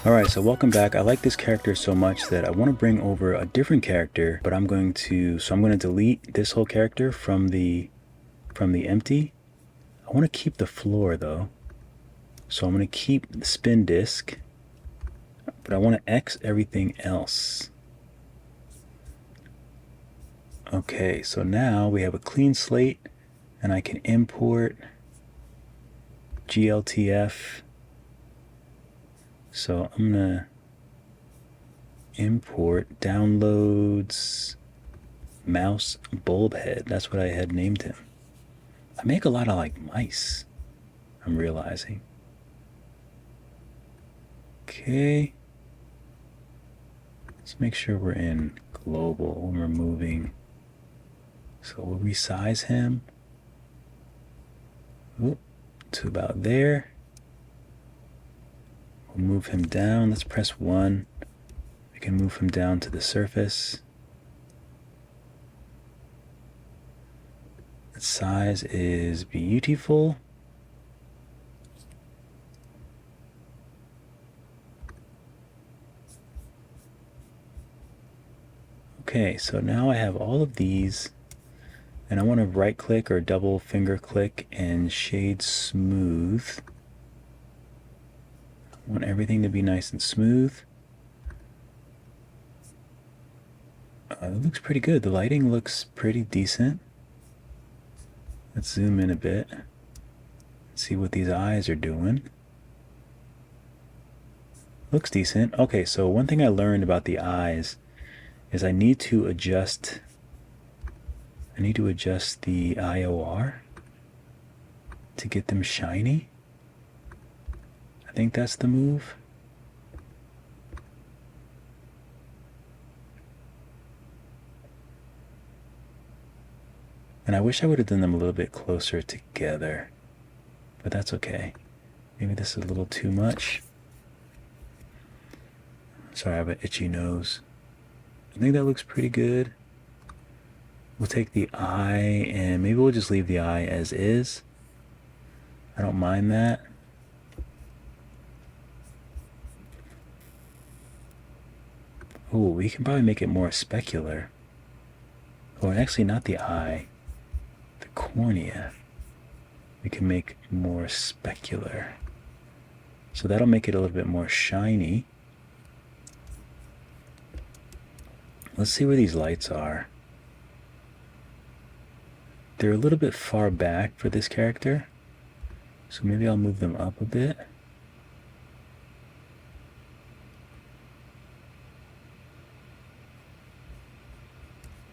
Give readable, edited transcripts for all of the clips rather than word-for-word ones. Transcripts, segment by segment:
Alright, so welcome back. I like this character so much that I want to bring over a different character, but I'm going to delete this whole character from the empty. I want to keep the floor though. So I'm going to keep the spin disc, but I want to X everything else. Okay, so now we have a clean slate and I can import GLTF. So I'm gonna import downloads mouse bulb head. That's what I had named him. I make a lot of like mice, I'm realizing. Okay. Let's make sure we're in global when we're moving. So we'll resize him to about there. We'll move him down. Let's press 1. We can move him down to the surface. The size is beautiful. Okay, so now I have all of these, and I want to right click or double finger click and shade smooth. I want everything to be nice and smooth. It looks pretty good. The lighting looks pretty decent. Let's zoom in a bit. See what these eyes are doing. Looks decent. Okay, so one thing I learned about the eyes is I need to adjust the IOR to get them shiny. I think that's the move. And I wish I would have done them a little bit closer together, but that's okay. Maybe this is a little too much. Sorry, I have an itchy nose. I think that looks pretty good. We'll take the eye and maybe we'll just leave the eye as is. I don't mind that. Oh, we can probably make it more specular. Or actually not the eye, the cornea. We can make more specular. So that'll make it a little bit more shiny. Let's see where these lights are. They're a little bit far back for this character, so maybe I'll move them up a bit.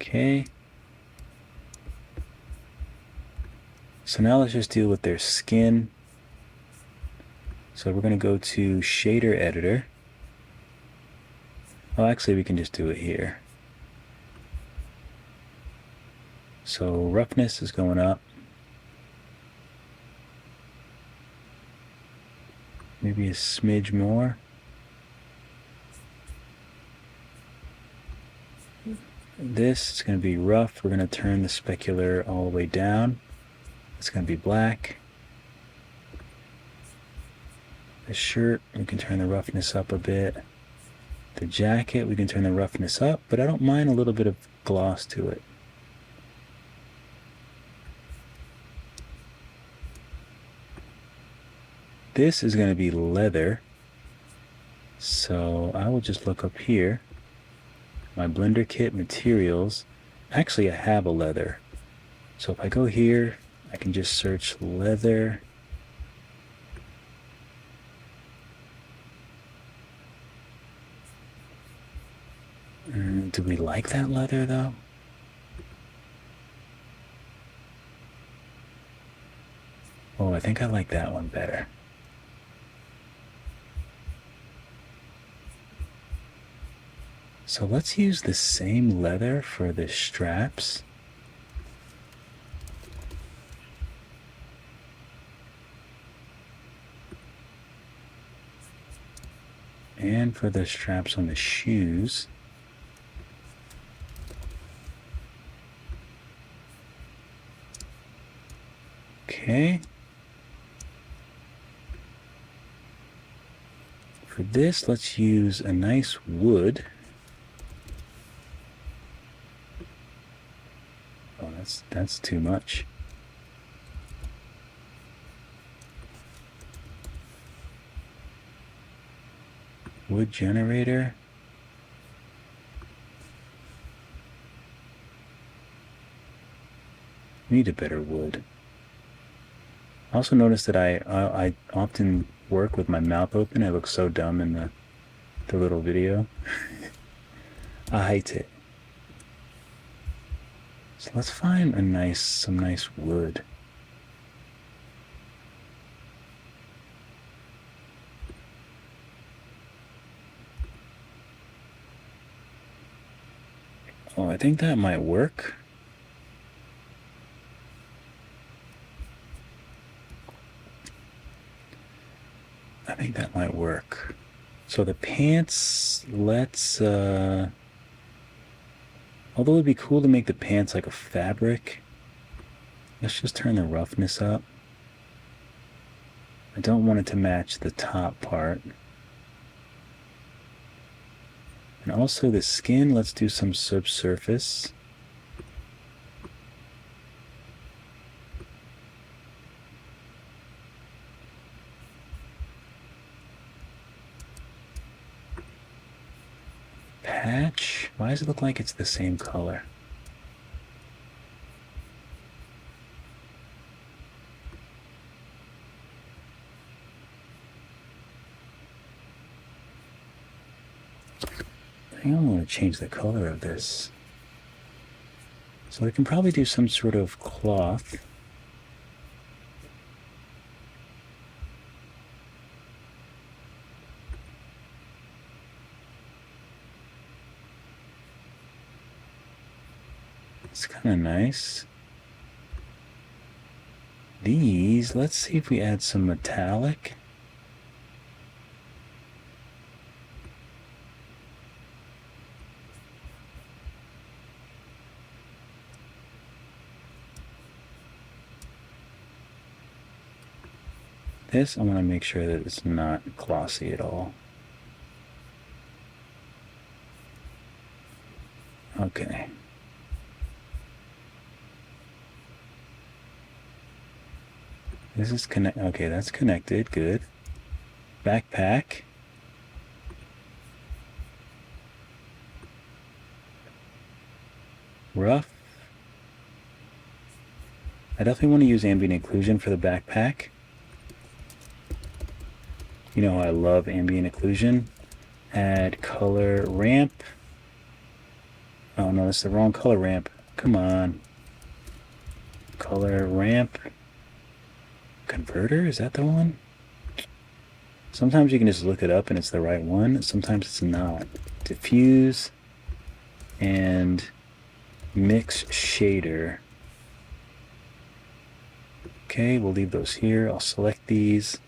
Okay. So now let's just deal with their skin. So we're going to go to shader editor. Well, actually we can just do it here. So roughness is going up. Maybe a smidge more. This is going to be rough. We're going to turn the specular all the way down. It's going to be black. The shirt, we can turn the roughness up a bit. The jacket, we can turn the roughness up, but I don't mind a little bit of gloss to it. This is going to be leather, so I will just look up here. My Blender Kit materials. Actually, I have a leather. So if I go here, I can just search leather. Do we like that leather though? Oh, I think I like that one better. So let's use the same leather for the straps. And for the straps on the shoes. Okay. For this, let's use a nice wood. Oh, that's too much. Wood generator. Need a better wood. I also noticed that I often work with my mouth open. I look so dumb in the little video. I hate it. So let's find some nice wood. Oh, I think that might work. I think that might work. So the pants, let's, although it'd be cool to make the pants like a fabric, let's just turn the roughness up. I don't want it to match the top part. And also the skin, let's do some subsurface. Patch? Why does it look like it's the same color? I think I want to change the color of this. So I can probably do some sort of cloth. It's kind of nice. These, let's see if we add some metallic. This, I want to make sure that it's not glossy at all. Okay. This is okay, that's connected, good. Backpack. Rough. I definitely want to use ambient occlusion for the backpack. You know, I love ambient occlusion. Add color ramp. Oh no, that's the wrong color ramp. Come on. Color ramp. Converter, is that the one? Sometimes you can just look it up and it's the right one. Sometimes it's not. Diffuse and mix shader. Okay, we'll leave those here. I'll select these.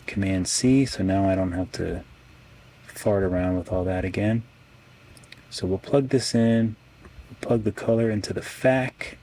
Command C, so now I don't have to fart around with all that again. So we'll plug this in, we'll plug the color into the FAC.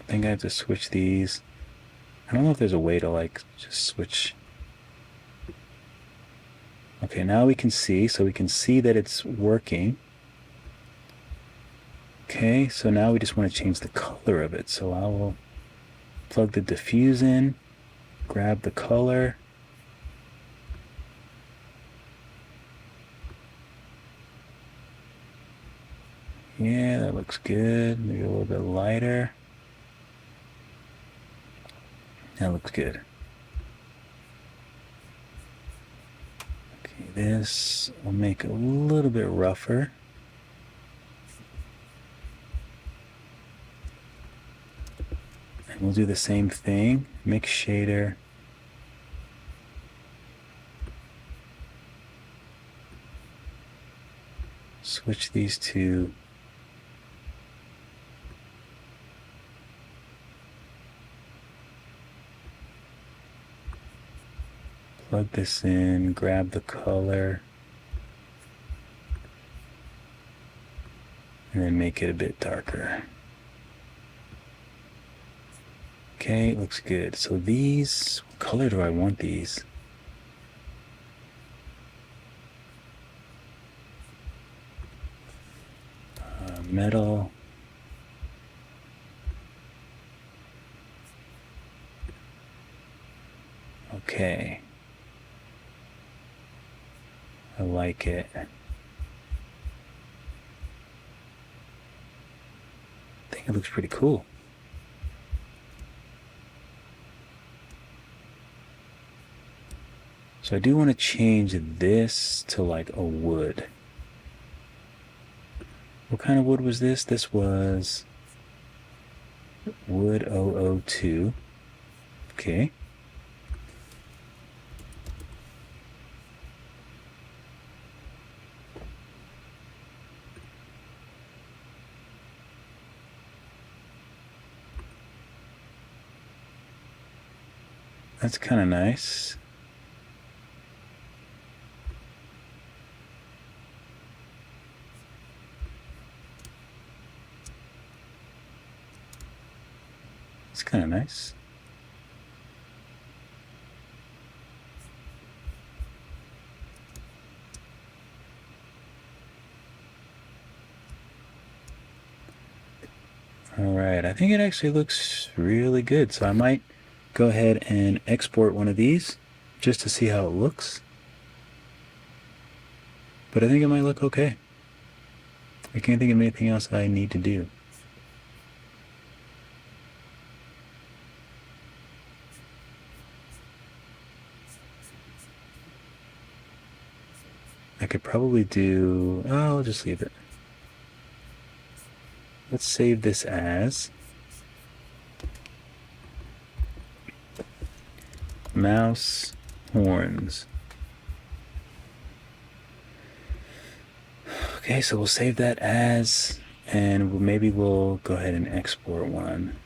I think I have to switch these. I don't know if there's a way to like just switch. Okay, now we can see, so we can see that it's working. Okay, so now we just want to change the color of it. So I will plug the diffuse in, grab the color. Yeah, that looks good. Maybe a little bit lighter. That looks good. Okay, this will make it a little bit rougher. And we'll do the same thing. Mix shader. Switch these two. Plug this in, grab the color. and then make it a bit darker. Okay, looks good. So these, what color do I want these? Metal. Okay. I like it. I think it looks pretty cool. So I do want to change this to like a wood. What kind of wood was this? This was wood 002. Okay. That's kind of nice. It's kind of nice. All right, I think it actually looks really good. So I might go ahead and export one of these just to see how it looks. But I think it might look okay. I can't think of anything else I need to do. I could probably do, oh, I'll just leave it. Let's save this as mouse horns. Okay, so we'll save that as, and maybe we'll go ahead and export one.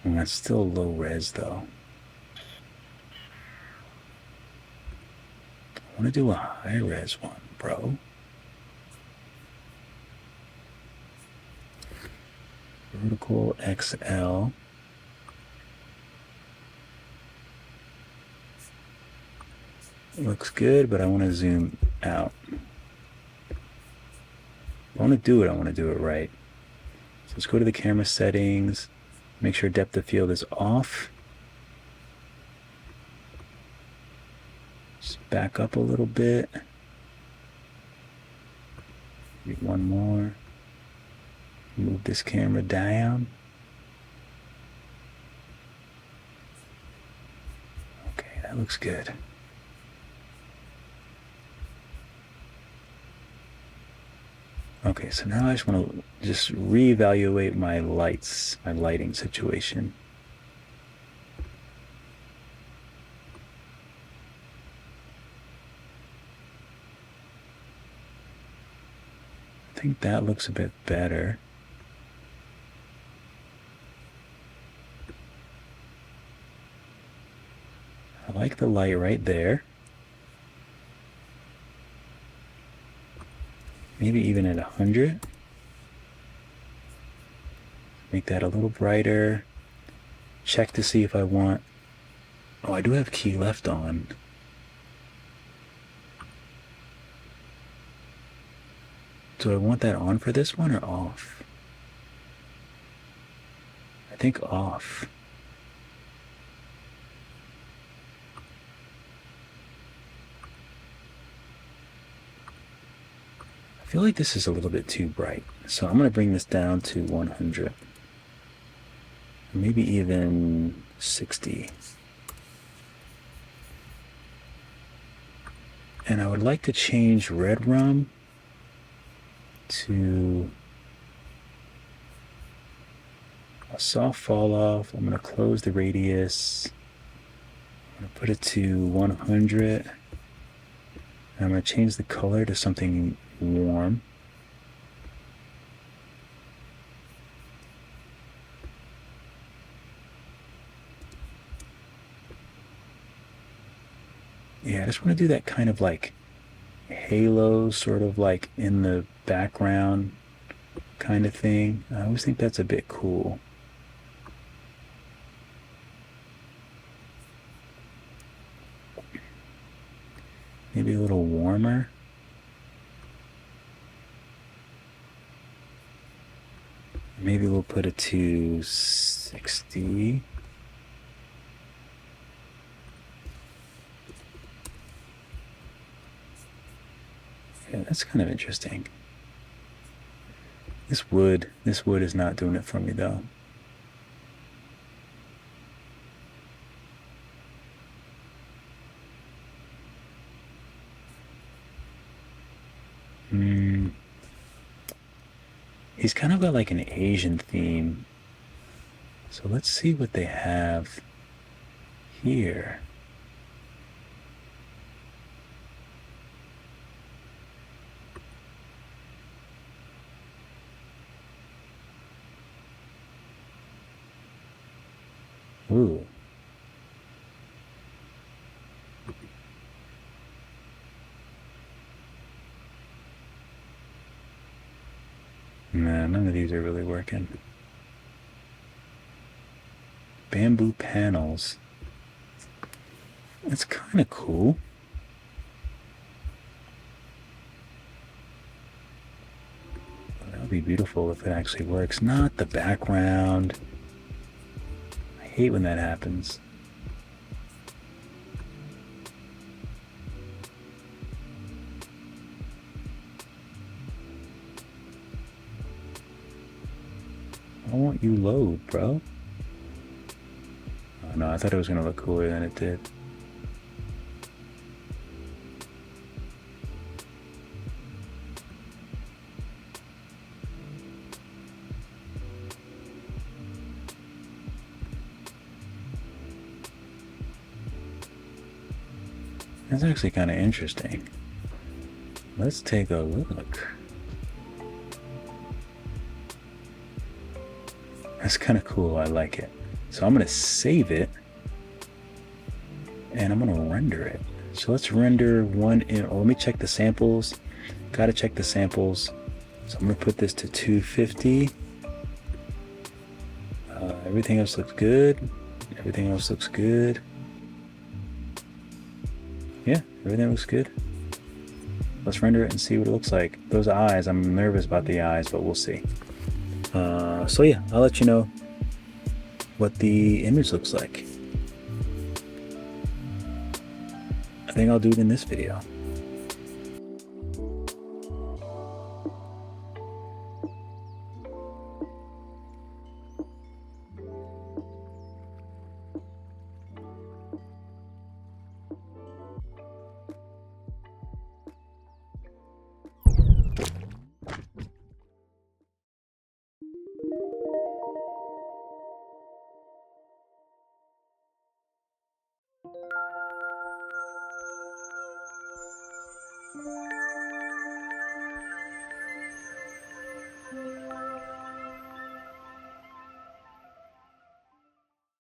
And that's still low res though. I want to do a high res one, bro. Vertical XL. Looks good, but I want to zoom out. If I want to do it, I want to do it right. So let's go to the camera settings, make sure depth of field is off. Just back up a little bit. Get one more. Move this camera down. Okay, that looks good. Okay, so now I just want to just reevaluate my lights, my lighting situation. I think that looks a bit better. I like the light right there. Maybe even at 100. Make that a little brighter. Check to see if I want, oh, I do have key left on. Do I want that on for this one or off? I think off. I feel like this is a little bit too bright, so I'm going to bring this down to 100. Maybe even 60. And I would like to change red rum to a soft fall off. I'm going to close the radius. I'm going to put it to 100. And I'm going to change the color to something warm. Yeah, I just want to do that kind of like halos sort of like in the background kind of thing. I always think that's a bit cool. Maybe a little warmer. Maybe we'll put it to 60. Yeah, that's kind of interesting. This wood is not doing it for me though. He's kind of got like an Asian theme. So let's see what they have here. Ooh. Nah, none of these are really working. Bamboo panels. That's kind of cool. That would be beautiful if it actually works. Not the background. I hate when that happens. I want you load, bro. Oh no, I thought it was gonna look cooler than it did. That's actually kind of interesting. Let's take a look. That's kind of cool. I like it. So I'm going to save it and I'm going to render it. So let's render one in, let me check the samples. Got to check the samples. So I'm going to put this to 250. Everything else looks good. Everything else looks good. Yeah, everything looks good. Let's render it and see what it looks like. Those eyes, I'm nervous about the eyes, but we'll see. So yeah, I'll let you know what the image looks like. I think I'll do it in this video.